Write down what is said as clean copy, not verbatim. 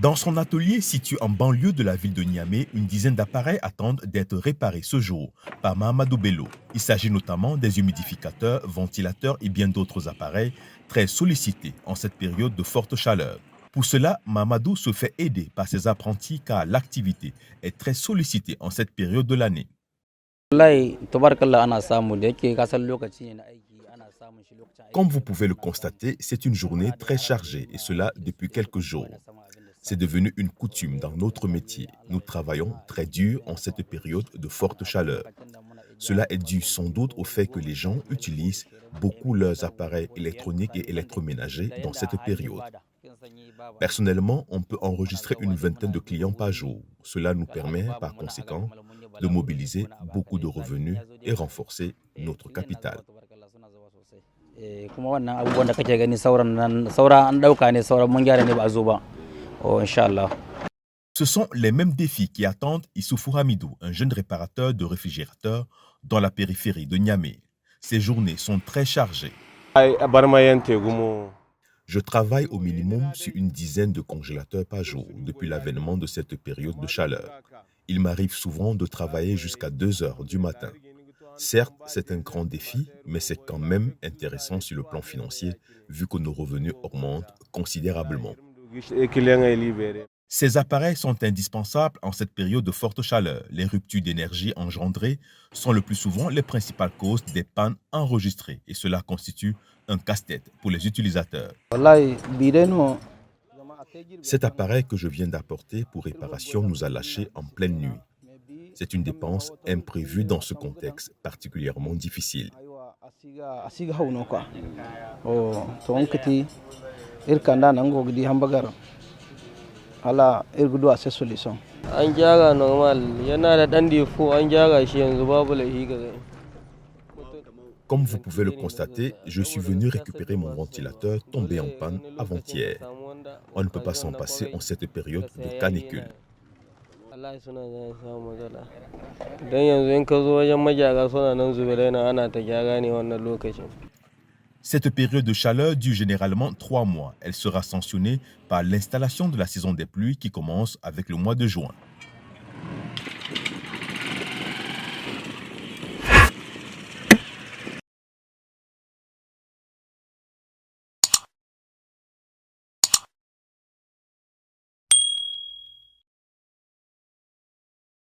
Dans son atelier situé en banlieue de la ville de Niamey, une dizaine d'appareils attendent d'être réparés ce jour par Mahamadou Bello. Il s'agit notamment des humidificateurs, ventilateurs et bien d'autres appareils très sollicités en cette période de forte chaleur. Pour cela, Mahamadou se fait aider par ses apprentis car l'activité est très sollicitée en cette période de l'année. Comme vous pouvez le constater, c'est une journée très chargée et cela depuis quelques jours. C'est devenu une coutume dans notre métier. Nous travaillons très dur en cette période de forte chaleur. Cela est dû sans doute au fait que les gens utilisent beaucoup leurs appareils électroniques et électroménagers dans cette période. Personnellement, on peut enregistrer une vingtaine de clients par jour. Cela nous permet, par conséquent, de mobiliser beaucoup de revenus et renforcer notre capital. Ce sont les mêmes défis qui attendent Issoufou Hamidou, un jeune réparateur de réfrigérateurs dans la périphérie de Niamey. Ces journées sont très chargées. Je travaille au minimum sur une dizaine de congélateurs par jour depuis l'avènement de cette période de chaleur. Il m'arrive souvent de travailler jusqu'à 2 heures du matin. Certes, c'est un grand défi, mais c'est quand même intéressant sur le plan financier vu que nos revenus augmentent considérablement. Ces appareils sont indispensables en cette période de forte chaleur. Les ruptures d'énergie engendrées sont le plus souvent les principales causes des pannes enregistrées et cela constitue un casse-tête pour les utilisateurs. Cet appareil que je viens d'apporter pour réparation nous a lâchés en pleine nuit. C'est une dépense imprévue dans ce contexte particulièrement difficile. Comme vous pouvez le constater, je suis venu récupérer mon ventilateur tombé en panne avant-hier. On ne peut pas s'en passer en cette période de canicule. Cette période de chaleur dure généralement 3 mois. Elle sera sanctionnée par l'installation de la saison des pluies qui commence avec le mois de juin.